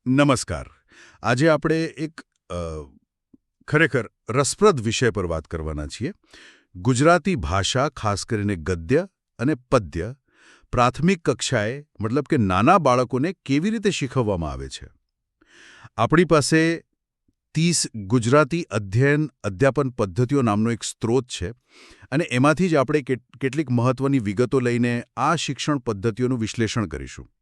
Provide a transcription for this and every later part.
નમસ્કાર. આજે આપણે એક ખરેખર રસપ્રદ વિષય પર વાત કરવાના છીએ. ગુજરાતી ભાષા, ખાસ કરીને ગદ્ય અને પદ્ય, પ્રાથમિક કક્ષાએ મતલબ કે નાના બાળકોને કેવી રીતે શીખવવામાં આવે છે. આપણી પાસે 30 ગુજરાતી અધ્યાપન પદ્ધતિઓ નામનો એક સ્ત્રોત છે અને એમાંથી જ આપણે કેટલીક મહત્વની વિગતો લઈને આ શિક્ષણ પદ્ધતિઓનું વિશ્લેષણ કરીશું.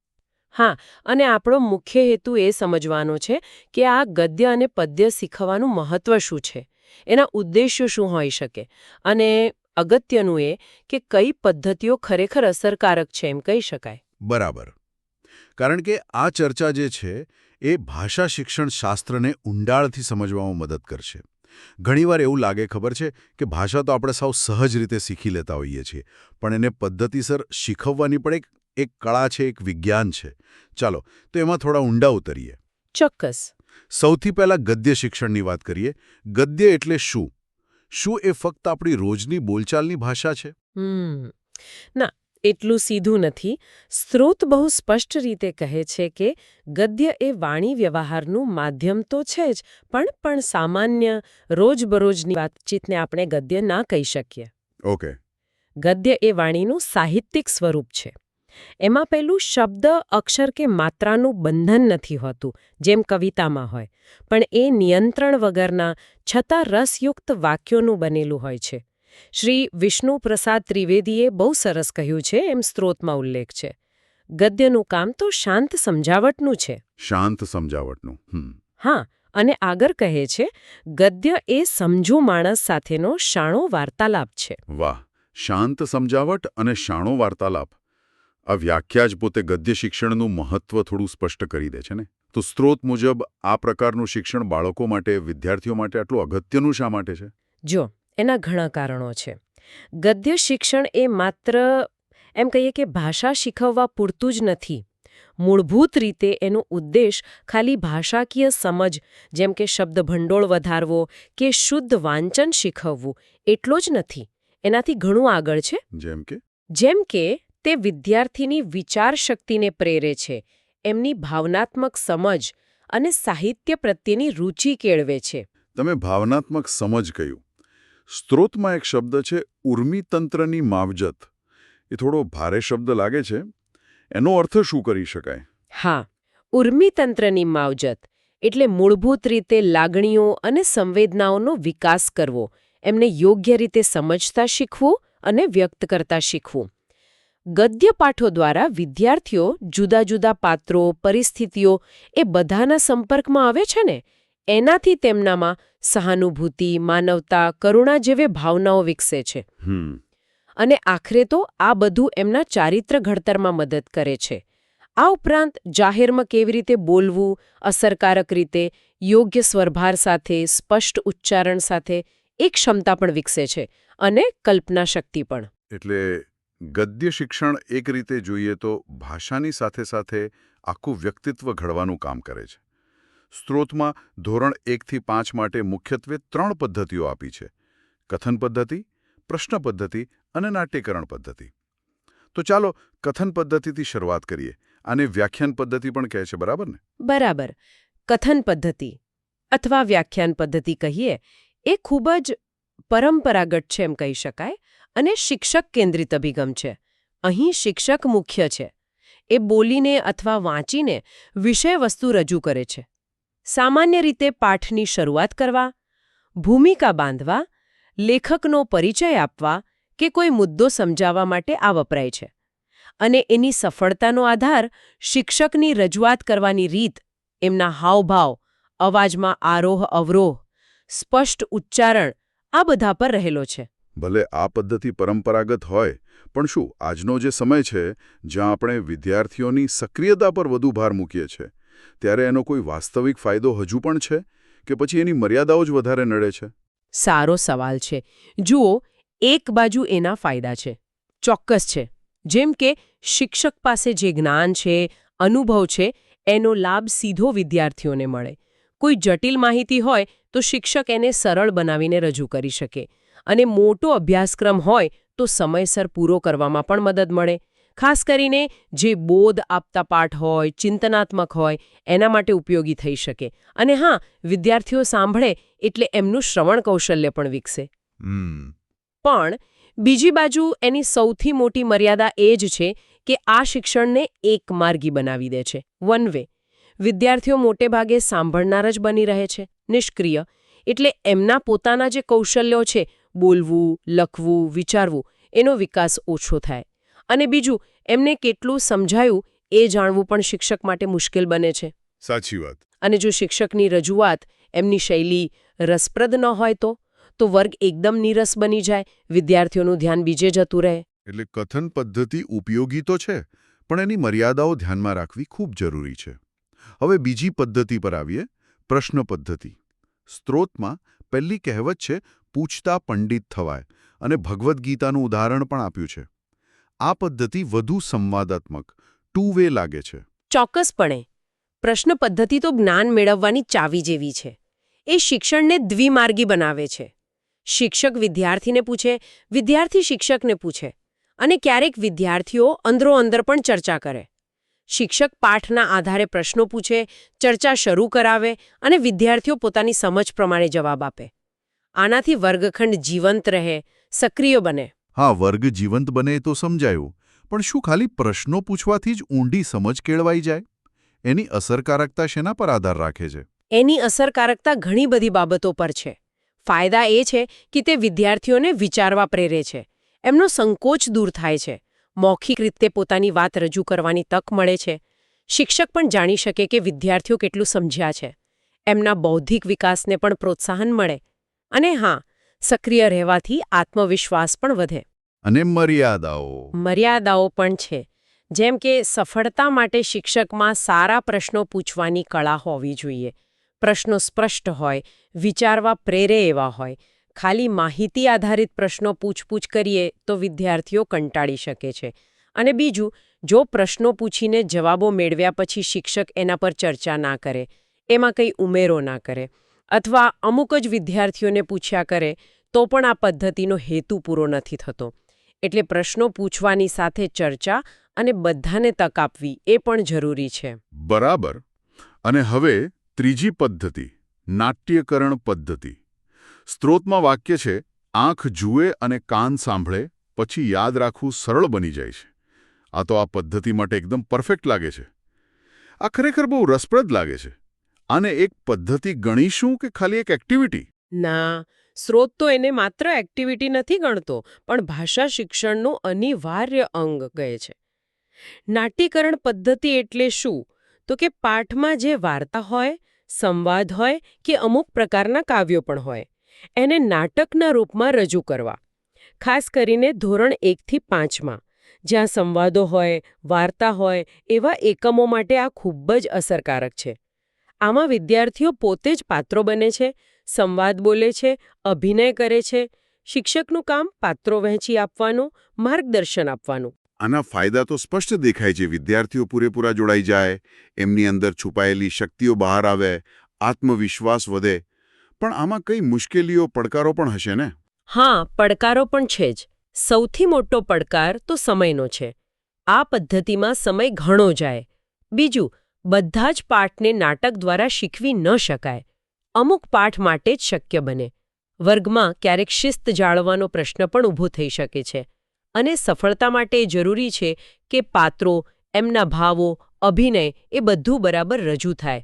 હા, અને આપણો મુખ્ય હેતુ એ સમજવાનો છે કે આ ગદ્ય અને પદ્ય શીખવાનું મહત્વ શું છે, એના ઉદ્દેશ્યો શું હોઈ શકે, અને અગત્યનું એ કે કઈ પદ્ધતિઓ ખરેખર અસરકારક છે એમ કહી શકાય. બરાબર. કારણ કે આ ચર્ચા જે છે એ ભાષા શિક્ષણ શાસ્ત્રને ઊંડાણથી સમજવામાં મદદ કરશે. ઘણીવાર એવું લાગે, ખબર છે, કે ભાષા તો આપણે સાવ સહજ રીતે શીખી લેતા હોઈએ છીએ, પણ એને પદ્ધતિસર શીખવવાની પણ એક કળા છે, એક વિજ્ઞાન છે. ચાલો તો એમાં થોડા ઊંડા ઉતરીએ. ચોક્કસ. સૌથી પહેલા ગદ્ય શિક્ષણની વાત કરીએ. ગદ્ય એટલે શું? શું એ ફક્ત આપણી રોજની બોલચાલની ભાષા છે? ના, એટલું સીધું નથી. સ્ત્રોત બહુ સ્પષ્ટ રીતે કહે છે કે ગદ્ય એ વાણી વ્યવહારનું માધ્યમ તો છે જ, પણ સામાન્ય રોજબરોજની વાતચીતને આપણે ગદ્ય ના કહી શકીએ. ઓકે. ગદ્ય એ વાણીનું સાહિત્યિક સ્વરૂપ છે. એમાં પેલું શબ્દ, અક્ષર કે માત્રાનું બંધન નથી હોતું જેમ કવિતામાં હોય, પણ એ નિયંત્રણ વગરના છતાં રસયુક્ત વાક્યોનું બનેલું હોય છે. શ્રી વિષ્ણુપ્રસાદ ત્રિવેદીએ બહુ સરસ કહ્યું છે, એમ સ્ત્રોતમાં ઉલ્લેખ છે. ગદ્યનું કામ તો શાંત સમજાવટનું છે. શાંત સમજાવટનું. હા, અને આગળ કહે છે, ગદ્ય એ સમજુ માણસ સાથેનો શાણો વાર્તાલાપ છે. વાહ! શાંત સમજાવટ અને શાણો વાર્તાલાપ. આ વ્યાખ્યા જ પોતે ગદ્ય શિક્ષણનું મહત્વ થોડું સ્પષ્ટ કરી દે છે ને. તો સ્ત્રોત મુજબ આ પ્રકારનું શિક્ષણ બાળકો માટે, વિદ્યાર્થીઓ માટે આટલું અગત્યનું શા માટે છે? જો, એના ઘણા કારણો છે. ગદ્ય શિક્ષણ એ માત્ર એમ કહીએ કે ભાષા શીખવવા પૂરતું જ નથી. મૂળભૂત રીતે એનો ઉદ્દેશ ખાલી ભાષાકીય સમજ, જેમ કે શબ્દ ભંડોળ વધારવો કે શુદ્ધ વાંચન શીખવવું, એટલો જ નથી. એનાથી ઘણું આગળ છે. જેમ કે તે વિદ્યાર્થીની વિચાર શક્તિને પ્રેરે છે, એમની ભાવનાત્મક સમજ અને સાહિત્ય પ્રત્યેની રુચિ કેળવે છે. તમે ભાવનાત્મક સમજ કહ્યું. સ્ત્રોતમાં એક શબ્દ છે, ઉર્મિતંત્રની માવજત. એ થોડો ભારે શબ્દ લાગે છે. એનો અર્થ શું કરી શકાય? હા, ઉર્મિતંત્રની માવજત એટલે મૂળભૂત રીતે લાગણીઓ અને સંવેદનાઓનો વિકાસ કરવો, એમને યોગ્ય રીતે સમજતા શીખવું અને વ્યક્ત કરતા શીખવું. ગદ્ય પાઠો દ્વારા વિદ્યાર્થીઓ જુદા જુદા પાત્રો, પરિસ્થિતિઓ એ બધાના સંપર્કમાં આવે છે ને, એનાથી તેમનામાં સહાનુભૂતિ, માનવતા, કરુણા જેવી ભાવનાઓ વિકસે છે. અને આખરે તો આ બધું એમના ચારિત્ર ઘડતરમાં મદદ કરે છે. આ ઉપરાંત જાહેરમાં કેવી રીતે બોલવું, અસરકારક રીતે, યોગ્ય સ્વરભાર સાથે, સ્પષ્ટ ઉચ્ચારણ સાથે, એક ક્ષમતા પણ વિકસે છે, અને કલ્પના શક્તિ પણ. એટલે ગદ્ય શિક્ષણ એક રીતે જોઈએ તો ભાષાની સાથે સાથે આખું વ્યક્તિત્વ ઘડવાનું કામ કરે છે. સ્ત્રોતમાં ધોરણ 1 થી 5 માટે મુખ્યત્વે 3 પદ્ધતિઓ આપી છે: કથન પદ્ધતિ, પ્રશ્ન પદ્ધતિ અને નાટ્યકરણ પદ્ધતિ. તો ચાલો કથન પદ્ધતિથી શરૂઆત કરીએ. આને વ્યાખ્યાન પદ્ધતિ પણ કહે છે, બરાબર ને? બરાબર. કથન પદ્ધતિ અથવા વ્યાખ્યાન પદ્ધતિ કહીએ એ ખૂબ જ પરંપરાગત છે એમ કહી શકાય, અને શિક્ષક કેન્દ્રિત અભિગમ છે. અહીં શિક્ષક મુખ્ય છે. એ બોલીને અથવા વાંચીને વિષયવસ્તુ રજૂ કરે છે. સામાન્ય રીતે પાઠની શરૂઆત કરવા, ભૂમિકા બાંધવા, લેખકનો પરિચય આપવા કે કોઈ મુદ્દો સમજાવવા માટે આ વપરાય છે. અને એની સફળતાનો આધાર શિક્ષકની રજૂઆત કરવાની રીત, એમના હાવભાવ, અવાજમાં આરોહ અવરોહ, સ્પષ્ટ ઉચ્ચારણ, આ બધા પર રહેલો છે. ભલે આ પદ્ધતિ પરંપરાગત હોય, પણ શું આજનો જે સમય છે, જ્યાં આપણે વિદ્યાર્થીઓની સક્રિયતા પર વધુ ભાર મૂકીએ છીએ, ત્યારે એનો કોઈ વાસ્તવિક ફાયદો હજુ પણ છે કે પછી એની મર્યાદાઓ જ વધારે નડે છે? સારો સવાલ છે. જુઓ, એક બાજુ એના ફાયદા છે, ચોક્કસ છે. જેમ કે શિક્ષક પાસે જે જ્ઞાન છે, અનુભવ છે, એનો લાભ સીધો વિદ્યાર્થીઓને મળે. કોઈ જટિલ માહિતી હોય તો શિક્ષક એને સરળ બનાવીને રજૂ કરી શકે, અને મોટો અભ્યાસક્રમ હોય તો સમયસર પૂરો કરવામાં પણ મદદ મળે. ખાસ કરીને જે બોધ આપતા પાઠ હોય ચિંતનાત્મક હોય એના માટે ઉપયોગી થઈ શકે. અને હા, વિદ્યાર્થીઓ સાંભળે એટલે એમનું શ્રવણ કૌશલ્ય પણ વિકસે. પણ બીજી બાજુ એની સૌથી મોટી મર્યાદા એ જ છે કે આ શિક્ષણને એકમાર્ગી બનાવી દે છે, વન વે. વિદ્યાર્થીઓ મોટે ભાગે સાંભળનાર જ બની રહે છે, નિષ્ક્રિય. એટલે એમના પોતાના જે કૌશલ્યો છે, બોલવું, લખવું, વિચારવું, એનો વિકાસ ઓછો થાય. અને બીજું, એમને કેટલું સમજાયું એ જાણવું પણ શિક્ષક માટે મુશ્કેલ બને છે. સાચી વાત. અને જો શિક્ષકની રજૂઆત, એમની શૈલી રસપ્રદ ન હોય તો વર્ગ એકદમ નીરસ બની જાય, વિદ્યાર્થીઓનું ધ્યાન બીજે જતું રહે. એટલે કથન પદ્ધતિ ઉપયોગી તો છે, પણ એની મર્યાદાઓ ધ્યાનમાં રાખવી ખૂબ જરૂરી છે. હવે બીજી પદ્ધતિ પર આવીએ, પ્રશ્ન પદ્ધતિ. સ્ત્રોતમાં પહેલી કહેવત છે, પૂછતા પંડિત થવાય, અને ભગવદ્ ગીતાનું ઉદાહરણ પણ આપ્યું છે. આ પદ્ધતિ વધુ સંવાદાત્મક, ટુ વે લાગે છે. ચોક્કસપણે. પ્રશ્ન પદ્ધતિ તો જ્ઞાન મેળવવાની ચાવી જેવી છે. એ શિક્ષણને દ્વિમાર્ગી બનાવે છે. શિક્ષક વિદ્યાર્થીને પૂછે, વિદ્યાર્થી શિક્ષકને પૂછે, અને ક્યારેક વિદ્યાર્થીઓ અંદરોઅંદર પણ ચર્ચા કરે. શિક્ષક પાઠના આધારે પ્રશ્નો પૂછે, ચર્ચા શરૂ કરાવે, અને વિદ્યાર્થીઓ પોતાની સમજ પ્રમાણે જવાબ આપે. આનાથી વર્ગખંડ જીવંત રહે, સક્રિય બને. હા, વર્ગ જીવંત બને તો સમજાયું, પણ શું ખાલી પ્રશ્નો પૂછવાથી જ ઊંડી સમજ કેળવાઈ જાય? એની અસરકારકતા શેના પર આધાર રાખે છે? એની અસરકારકતા ઘણી બધી બાબતો પર છે. ફાયદા એ છે કે તે વિદ્યાર્થીઓને વિચારવા પ્રેરે છે. એમનો સંકોચ દૂર થાય છે. મૌખિક રીતે પોતાની વાત રજૂ કરવાની તક મળે છે. શિક્ષક પણ જાણી શકે કે વિદ્યાર્થીઓ કેટલું સમજ્યા છે. એમના બૌદ્ધિક વિકાસને પણ પ્રોત્સાહન મળે. અને હા, સક્રિય રહેવાથી આત્મવિશ્વાસ પણ વધે. અને મર્યાદાઓ? મર્યાદાઓ પણ છે. જેમ કે સફળતા માટે શિક્ષકમાં સારા પ્રશ્નો પૂછવાની કળા હોવી જોઈએ. પ્રશ્નો સ્પષ્ટ હોય, વિચારવા પ્રેરે એવા હોય. ખાલી માહિતી આધારિત પ્રશ્નો પૂછપૂછ કરીએ તો વિદ્યાર્થીઓ કંટાળી શકે છે. અને બીજું, જો પ્રશ્નો પૂછીને જવાબો મેળવ્યા પછી શિક્ષક એના પર ચર્ચા ના કરે, એમાં કંઈ ઉમેરો ના કરે, અથવા અમુક જ વિદ્યાર્થીઓને પૂછ્યા કરે, તો પણ આ પદ્ધતિનો હેતુ પૂરો નથી થતો. એટલે પ્રશ્નો પૂછવાની સાથે ચર્ચા અને બધાને તક આપવી એ પણ જરૂરી છે. બરાબર. અને હવે ત્રીજી પદ્ધતિ, નાટ્યકરણ પદ્ધતિ. સ્ત્રોતમાં વાક્ય છે, આંખ જુએ અને કાન સાંભળે, પછી યાદ રાખવું સરળ બની જાય છે. આ તો આ પદ્ધતિ માટે એકદમ પરફેક્ટ લાગે છે. આ ખરેખર બહુ રસપ્રદ લાગે છે. આને એક પદ્ધતિ ગણીશું કે ખાલી એક એક્ટિવિટી? ના, સ્ત્રોત તો એને માત્ર એક્ટિવિટી નથી ગણતો, પણ ભાષા શિક્ષણનું અનિવાર્ય અંગ કહે છે. નાટ્યકરણ પદ્ધતિ એટલે શું? તો કે પાઠમાં જે વાર્તા હોય, સંવાદ હોય કે અમુક પ્રકારના કાવ્યો પણ હોય, એને નાટકના રૂપમાં રજૂ કરવા. ખાસ કરીને ધોરણ 1 થી 5માં, જ્યાં સંવાદો હોય, વાર્તા હોય, એવા એકમો માટે આ ખૂબ જ અસરકારક છે. આમાં વિદ્યાર્થીઓ પોતે જ પાત્રો બને છે, સંવાદ બોલે છે, અભિનય કરે છે. શિક્ષકનું કામ પાત્રો વહેંચી આપવાનું, માર્ગદર્શન આપવાનું. આના ફાયદા તો સ્પષ્ટ દેખાય છે. વિદ્યાર્થીઓ પૂરેપૂરા જોડાઈ જાય, એમની અંદર છુપાયેલી શક્તિઓ બહાર આવે, આત્મવિશ્વાસ વધે. પણ આમાં કઈ મુશ્કેલીઓ, પડકારો પણ હશે ને? હા, પડકારો પણ છે જ. સૌથી મોટો પડકાર તો સમયનો છે. આ પદ્ધતિમાં સમય ઘણો જાય. બીજું, બધા જ પાઠને નાટક દ્વારા શીખવી ન શકાય. અમુક પાઠ માટે જ શક્ય બને. વર્ગમાં ક્યારેક શિસ્ત જાળવવાનો પ્રશ્ન પણ ઊભો થઈ શકે છે. અને સફળતા માટે જરૂરી છે કે પાત્રો, એમના ભાવો, અભિનય એ બધું બરાબર રજૂ થાય.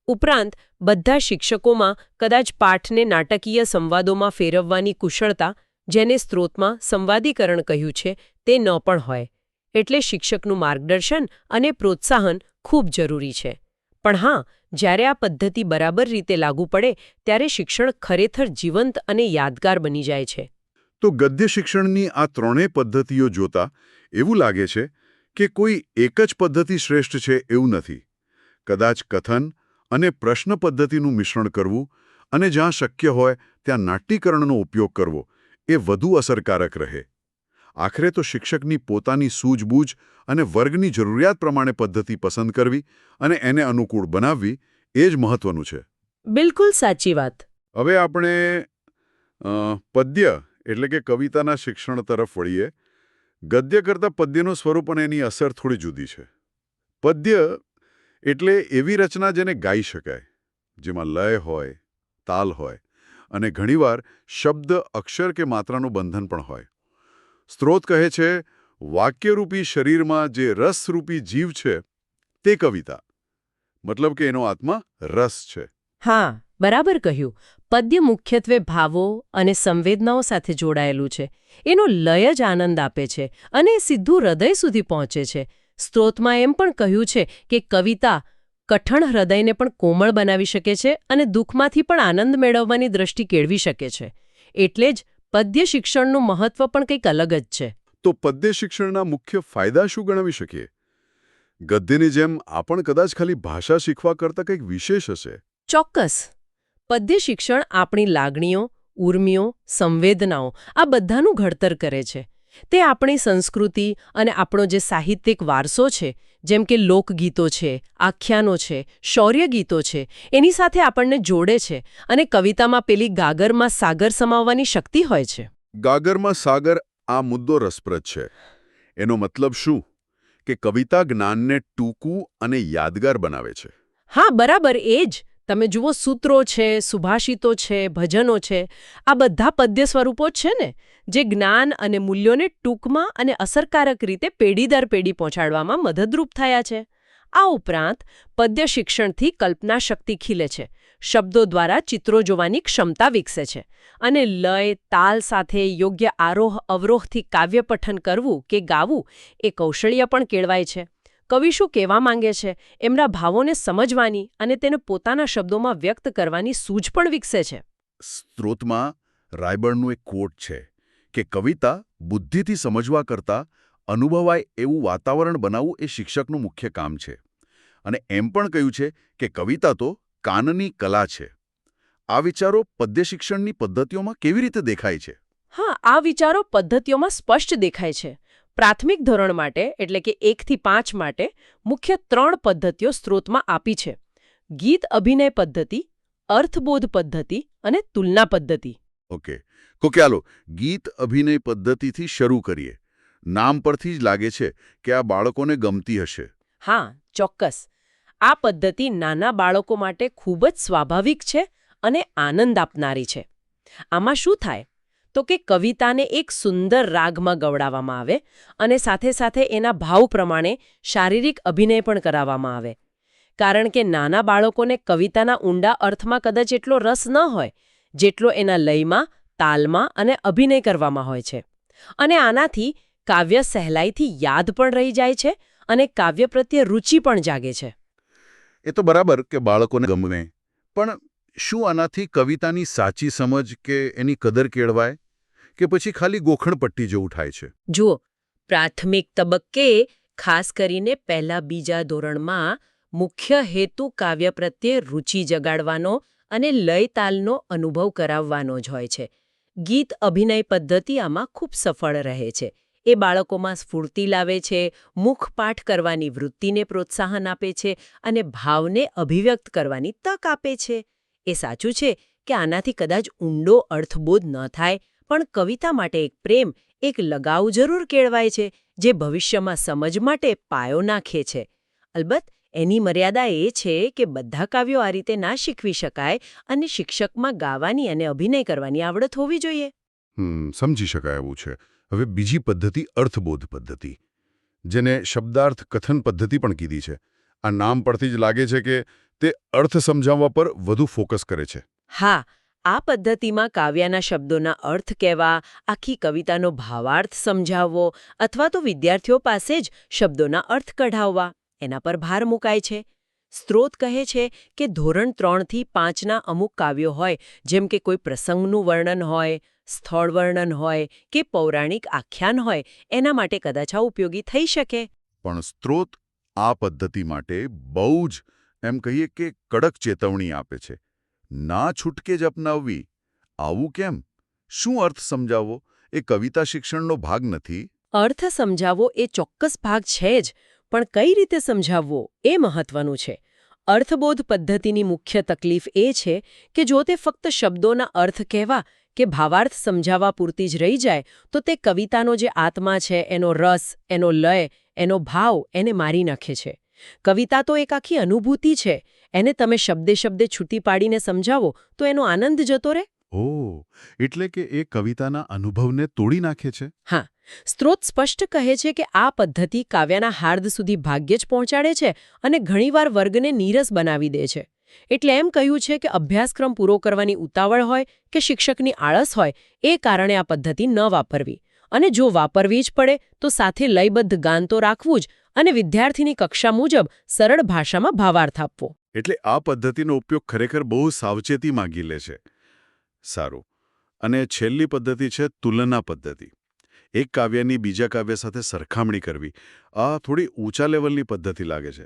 ઉપરાંત બધા શિક્ષકોમાં કદાચ પાઠને નાટકીય સંવાદોમાં ફેરવવાની કુશળતા, જેને સ્ત્રોતમાં સંવાદીકરણ કહ્યું છે, તે ન પણ હોય. એટલે શિક્ષકનું માર્ગદર્શન અને પ્રોત્સાહન ખૂબ જરૂરી છે. પણ હા, જ્યારે આ પદ્ધતિ બરાબર રીતે લાગુ પડે ત્યારે શિક્ષણ ખરેખર જીવંત અને યાદગાર બની જાય છે. તો ગદ્ય શિક્ષણની આ ત્રણેય પદ્ધતિઓ જોતા એવું લાગે છે કે કોઈ એક જ પદ્ધતિ શ્રેષ્ઠ છે એવું નથી. કદાચ કથન અને પ્રશ્ન પદ્ધતિનું મિશ્રણ કરવું અને જ્યાં શક્ય હોય ત્યાં નાટ્યકરણનો ઉપયોગ કરવો એ વધુ અસરકારક રહે. આખરે તો શિક્ષકની પોતાની સૂઝબૂઝ અને વર્ગની જરૂરિયાત પ્રમાણે પદ્ધતિ પસંદ કરવી અને એને અનુકૂળ બનાવવી એ જ મહત્વનું છે. બિલકુલ સાચી વાત. હવે આપણે પદ્ય એટલે કે કવિતાના શિક્ષણ તરફ વળીએ. ગદ્ય કરતાં પદ્યનું સ્વરૂપ અને એની અસર થોડી જુદી છે. પદ્ય એટલે એવી રચના જેને ગાઈ શકાય, જેમાં લય હોય, તાલ હોય અને ઘણીવાર શબ્દ, અક્ષર કે માત્રાનું બંધન પણ હોય. સ્ત્રોત કહે છે, વાક્યરૂપી શરીરમાં જે રસરૂપી જીવ છે તે કવિતા, મતલબ કે એનો આત્મા રસ છે. હા, બરાબર કહ્યું. પદ્ય મુખ્યત્વે ભાવો અને સંવેદનાઓ સાથે જોડાયેલું છે. એનો લય જ આનંદ આપે છે અને સીધું હૃદય સુધી પહોંચે છે. સ્ત્રોતમાં એમ પણ કહ્યું છે કે કવિતા કઠણ હૃદયને પણ કોમળ બનાવી શકે છે અને દુઃખમાંથી પણ આનંદ મેળવવાની દ્રષ્ટિ કેળવી શકે છે. એટલે જ પદ્ય શિક્ષણનું મહત્વ પણ કંઈક અલગ જ છે. તો પદ્ય શિક્ષણના મુખ્ય ફાયદા શું ગણાવી શકીએ? ગદ્યની જેમ આ પણ કદાચ ખાલી ભાષા શીખવા કરતાં કંઈક વિશેષ હશે. ચોક્કસ. પદ્ય શિક્ષણ આપણી લાગણીઓ, ઉર્મિઓ, સંવેદનાઓ આ બધાનું ઘડતર કરે છે. તે આપણી સંસ્કૃતિ અને આપણો જે સાહિત્યિક વારસો છે, જેમ કે લોકગીતો છે, આખ્યાનો છે, શૌર્ય ગીતો છે, એની સાથે આપણને જોડે છે અને કવિતામાં પેલી ગાગરમાં સાગર સમાવવાની શક્તિ હોય છે. ગાગરમાં સાગર, આ મુદ્દો રસપ્રદ છે. એનો મતલબ શું? કે કવિતા જ્ઞાનને ટૂંકું અને યાદગાર બનાવે છે. હા, બરાબર એ જ. તમે જુઓ, સૂત્રો છે, સુભાષિતો છે, ભજનો છે, આ બધા પદ્ય સ્વરૂપો છે ને, જે જ્ઞાન અને મૂલ્યોને ટૂંકમાં અને અસરકારક રીતે પેઢી દર પેઢી પહોંચાડવામાં મદદરૂપ થયા છે. આ ઉપરાંત પદ્ય શિક્ષણથી કલ્પના શક્તિ ખીલે છે. શબ્દો દ્વારા ચિત્રો જોવાની ક્ષમતા વિકસે છે અને લય, તાલ સાથે યોગ્ય આરોહ અવરોહથી કાવ્ય પઠન કરવું કે ગાવું એ કૌશલ્ય પણ કેળવાય છે. કવિ શું કહેવા માંગે છે, એમના ભાવોને સમજવાની અને તેને પોતાના શબ્દોમાં વ્યક્ત કરવાની સૂઝ પણ વિકસે છે. સ્ત્રોતમાં રાયબર્નનું એક કોટ છે કે કવિતા બુદ્ધિથી સમજવા કરતાં અનુભવાય એવું વાતાવરણ બનાવવું એ શિક્ષકનું મુખ્ય કામ છે. અને એમ પણ કહ્યું છે કે કવિતા તો કાનની કલા છે. આ વિચારો પદ્ય શિક્ષણની પદ્ધતિઓમાં કેવી રીતે દેખાય છે? હા, આ વિચારો પદ્ધતિઓમાં સ્પષ્ટ દેખાય છે. પ્રાથમિક ધોરણ માટે એટલે કે 1 થી 5 માટે મુખ્ય 3 પદ્ધતિઓ સ્ત્રોતમાં આપી છે: ગીત અભિનય પદ્ધતિ, અર્થબોધ પદ્ધતિ અને તુલના પદ્ધતિ. ઓકે, તો ચાલો ગીત અભિનય પદ્ધતિથી શરૂ કરીએ. નામ પરથી જ લાગે છે કે આ બાળકોને ગમતી હશે. હા, ચોક્કસ. આ પદ્ધતિ નાના બાળકો માટે ખૂબ જ સ્વાભાવિક છે અને આનંદ આપનારી છે. આમાં શું થાય તો કે કવિતાને એક સુંદર રાગમાં ગવડાવવામાં આવે અને સાથે સાથે એના ભાવ પ્રમાણે શારીરિક અભિનય પણ કરાવવામાં આવે. કારણ કે નાના બાળકોને કવિતાના ઊંડા અર્થમાં કદાચ એટલો રસ ન હોય જેટલો એના લયમાં, તાલમાં અને અભિનય કરવામાં હોય છે. અને આનાથી કાવ્ય સહેલાઈથી યાદ પણ રહી જાય છે અને કાવ્ય પ્રત્યે રુચિ પણ જાગે છે. એ તો બરાબર કે બાળકોને ગમે, પણ શું આનાથી કવિતાની સાચી સમજ કે એની કદર કેળવાય કે પછી ખાલી ગોખણપટ્ટી જેવું થાય છે? જુઓ, પ્રાથમિક તબક્કે ખાસ કરીને પહેલા બીજા ધોરણમાં મુખ્ય હેતુ કાવ્ય પ્રત્યે રુચિ જગાડવાનો અને લય તાલનો અનુભવ કરાવવાનો જ હોય છે. ગીત અભિનય પદ્ધતિ આમાં ખૂબ સફળ રહે છે. એ બાળકોમાં સ્ફૂર્તિ લાવે છે, મુખપાઠ કરવાની વૃત્તિને પ્રોત્સાહન આપે છે અને ભાવને અભિવ્યક્ત કરવાની તક આપે છે. એ સાચું છે કે આનાથી કદાચ ઊંડો અર્થબોધ ન થાય, પણ કવિતા માટે એક પ્રેમ, એક લગાવ જરૂર કેળવાય છે, જે ભવિષ્યમાં સમજ માટે પાયો નાખે છે. અલબત્ત એની મર્યાદા એ છે કે બધા કાવ્યો આ રીતે ના શીખવી શકાય અને શિક્ષકમાં ગાવાની અને અભિનય કરવાની આવડત હોવી જોઈએ. સમજી શકાય એવું છે. હવે બીજી પદ્ધતિ અર્થબોધ પદ્ધતિ, જેને શબ્દાર્થ કથન પદ્ધતિ પણ કીધી છે. આ નામ પરથી જ લાગે છે કે તે અર્થ સમજાવવા પર વધુ ફોકસ કરે છે. હા, આ પદ્ધતિમાં કાવ્યના શબ્દોના અર્થ કહેવા, આખી કવિતાનો ભાવાર્થ સમજાવવો અથવા તો વિદ્યાર્થીઓ પાસે જ શબ્દોના અર્થ કઢાવવા, એના પર ભાર મુકાય છે. સ્ત્રોત કહે છે કે ધોરણ 3 થી 5ના અમુક કાવ્યો હોય, જેમ કે કોઈ પ્રસંગનું વર્ણન હોય, સ્થળ વર્ણન હોય કે પૌરાણિક આખ્યાન હોય, એના માટે કદાચ આ ઉપયોગી થઈ શકે. પણ સ્ત્રોત આ પદ્ધતિ માટે બહુ જ એમ કહીએ કે કડક ચેતવણી આપે છે. ના છૂટકે જ અપનાવવી. આવું કેમ? શું અર્થ સમજાવવો એ કવિતા શિક્ષણનો ભાગ નથી? અર્થ સમજાવવો એ ચોક્કસ ભાગ છે જ, પણ કઈ રીતે સમજાવવો એ મહત્વનું છે. અર્થબોધ પદ્ધતિની મુખ્ય તકલીફ એ છે કે જો તે ફક્ત શબ્દોના અર્થ કહેવા કે ભાવાર્થ સમજાવવા પૂરતી જ રહી જાય તો તે કવિતાનો જે આત્મા છે, એનો રસ, એનો લય, એનો ભાવ એને મારી નાખે છે. કવિતા તો એક આખી અનુભૂતિ છે. એને તમે શબ્દે શબ્દે છૂટી પાડીને સમજાવો તો એનો આનંદ જતો રહે. ઓહ, એટલે કે એ કવિતાના અનુભવને તોડી નાખે છે. હા, સ્ત્રોત સ્પષ્ટ કહે છે કે આ પદ્ધતિ કાવ્યના હાર્દ સુધી ભાગ્યે જ પહોંચાડે છે અને ઘણીવાર વર્ગને નીરસ બનાવી દે છે. એટલે એમ કહ્યું છે કે અભ્યાસક્રમ પૂરો કરવાની ઉતાવળ હોય કે શિક્ષકની આળસ હોય એ કારણે આ પદ્ધતિ ન વાપરવી. અને જો વાપરવી જ પડે તો સાથે લયબદ્ધ ગાન તો રાખવું જ અને વિદ્યાર્થીની કક્ષા મુજબ સરળ ભાષામાં ભાવાર્થ આપવો. એટલે આ પદ્ધતિનો ઉપયોગ ખરેખર બહુ સાવચેતી માંગી લે છે. સારું. અને છેલ્લી પદ્ધતિ છે તુલના પદ્ધતિ. એક કાવ્યની બીજા કાવ્ય સાથે સરખામણી કરવી. આ થોડી ઊંચા લેવલની પદ્ધતિ લાગે છે.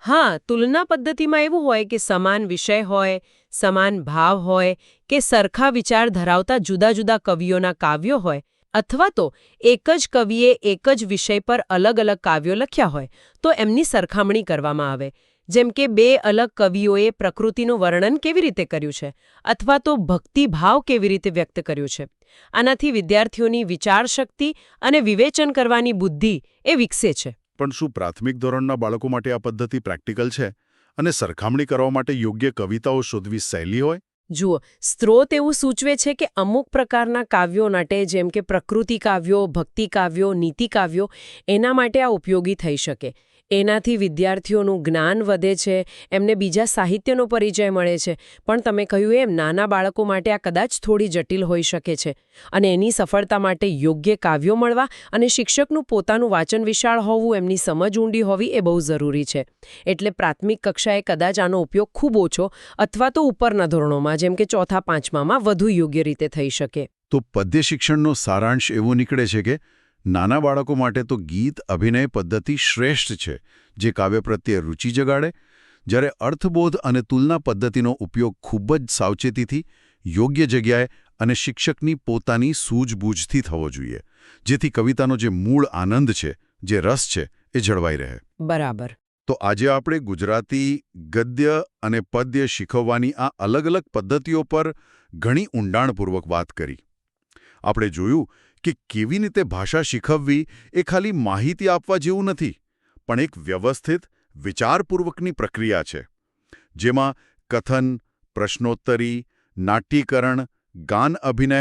હા, તુલના પદ્ધતિમાં એવું હોય કે સમાન વિષય હોય, સમાન ભાવ હોય કે સરખા વિચાર ધરાવતા જુદા જુદા કવિઓના કાવ્યો હોય અથવા તો એક જ કવિએ એક જ વિષય પર અલગ અલગ કાવ્યો લખ્યા હોય તો એમની સરખામણી કરવામાં આવે. જેમ કે બે અલગ કવિઓએ પ્રકૃતિનું વર્ણન કેવી રીતે કર્યું છે અથવા તો ભક્તિભાવ કેવી રીતે વ્યક્ત કર્યું છે. આનાથી વિદ્યાર્થીઓની વિચારશક્તિ અને વિવેચન કરવાની બુદ્ધિ એ વિકસે છે. પણ શું પ્રાથમિક ધોરણના બાળકો માટે આ પદ્ધતિ પ્રેક્ટિકલ છે અને સરખામણી કરવા માટે યોગ્ય કવિતાઓ શોધવી સહેલી હોય? જુઓ, સ્ત્રોત એવું સૂચવે છે કે અમુક પ્રકારના કાવ્યો માટે જેમ કે પ્રકૃતિ કાવ્યો, ભક્તિ કાવ્યો, નીતિ કાવ્યો એના માટે આ ઉપયોગી થઈ શકે. એનાથી વિદ્યાર્થીઓનું જ્ઞાન વધે છે, એમને બીજા સાહિત્યનો પરિચય મળે છે. પણ તમે કહ્યું એમ નાના બાળકો માટે આ કદાચ થોડી જટિલ હોઈ શકે છે અને એની સફળતા માટે યોગ્ય કાવ્યો મળવા અને શિક્ષકનું પોતાનું વાંચન વિશાળ હોવું, એમની સમજ ઊંડી હોવી એ બહુ જરૂરી છે. એટલે પ્રાથમિક કક્ષાએ કદાચ આનો ઉપયોગ ખૂબ ઓછો અથવા તો ઉપરના ધોરણોમાં જેમ કે ચોથા પાંચમામાં વધુ યોગ્ય રીતે થઈ શકે. તો પદ્ય શિક્ષણનો સારાંશ એવો નીકળે છે કે નાના બાળકો માટે તો ગીત અભિનય પદ્ધતિ શ્રેષ્ઠ છે, જે કાવ્ય પ્રત્યે રુચિ જગાડે, જ્યારે અર્થબોધ અને તુલના પદ્ધતિનો ઉપયોગ ખૂબ જ સાવચેતીથી, યોગ્ય જગ્યાએ અને શિક્ષકની પોતાની સૂઝબૂઝથી થવો જોઈએ, જેથી કવિતાનો જે મૂળ આનંદ છે, જે રસ છે, એ જળવાઈ રહે. બરાબર. તો આજે આપણે ગુજરાતી ગદ્ય અને પદ્ય શીખવવાની આ અલગ અલગ પદ્ધતિઓ પર ઘણી ઊંડાણપૂર્વક વાત કરી. આપણે જોયું કે કેવી રીતે ભાષા શીખવવી એ ખાલી માહિતી આપવા જેવું નથી, પણ એક વ્યવસ્થિત, વિચારપૂર્વકની પ્રક્રિયા છે, જેમાં કથન, પ્રશ્નોત્તરી, નાટ્યીકરણ, ગાન અભિનય,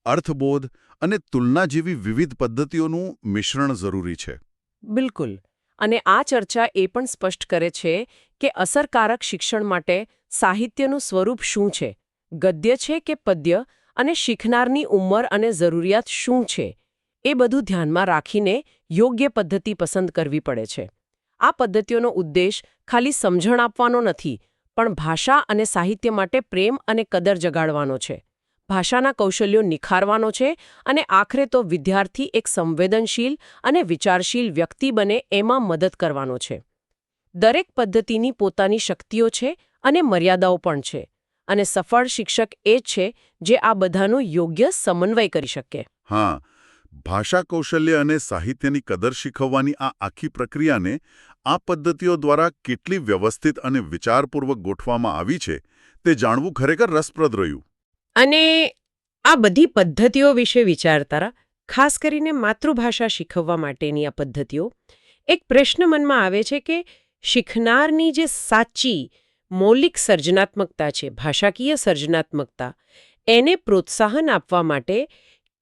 અર્થબોધ અને તુલના જેવી વિવિધ પદ્ધતિઓનું મિશ્રણ જરૂરી છે. બિલકુલ. અને આ ચર્ચા એ પણ સ્પષ્ટ કરે છે કે અસરકારક શિક્ષણ માટે સાહિત્યનું સ્વરૂપ શું છે, ગદ્ય છે કે પદ્ય, અને શીખનારની ઉંમર અને જરૂરિયાત શું છે એ બધું ધ્યાનમાં રાખીને યોગ્ય પદ્ધતિ પસંદ કરવી પડે છે. આ પદ્ધતિઓનો ઉદ્દેશ ખાલી સમજણ આપવાનો નથી, પણ ભાષા અને સાહિત્ય માટે પ્રેમ અને કદર જગાડવાનો છે, ભાષાના કૌશલ્યો નિખારવાનો છે અને આખરે તો વિદ્યાર્થી એક સંવેદનશીલ અને વિચારશીલ વ્યક્તિ બને એમાં મદદ કરવાનો છે. દરેક પદ્ધતિની પોતાની શક્તિઓ છે અને મર્યાદાઓ પણ છે. અને સફળ શિક્ષક એ છે જે આ બધાનો યોગ્ય સમન્વય કરી શકે. હા, ભાષા કૌશલ્ય અને સાહિત્યની કદર શીખવવાની આ આખી પ્રક્રિયાને આ પદ્ધતિઓ દ્વારા કેટલી વ્યવસ્થિત અને વિચારપૂર્વક ગોઠવવામાં આવી છે તે જાણવું ખરેખર રસપ્રદ રહ્યું. અને આ બધી પદ્ધતિઓ વિશે વિચારતા, ખાસ કરીને માતૃભાષા શીખવવા માટેની આ પદ્ધતિઓ, એક પ્રશ્ન મનમાં આવે છે કે શીખનારની જે સાચી મૌલિક સર્જનાત્મકતા છે, ભાષાકીય સર્જનાત્મકતા, એને પ્રોત્સાહન આપવા માટે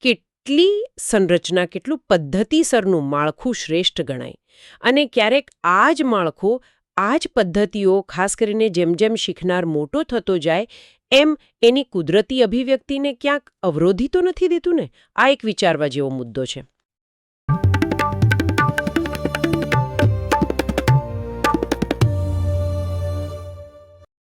કેટલી સંરચના, કેટલું પદ્ધતિસરનું માળખું શ્રેષ્ઠ ગણાય. અને ક્યારેક આ જ માળખું, આ જ પદ્ધતિઓ, ખાસ કરીને જેમ જેમ શીખનાર મોટો થતો જાય એમ એની કુદરતી અભિવ્યક્તિને ક્યાંક અવરોધી તો નથી દેતું ને? આ એક વિચારવા જેવો મુદ્દો છે.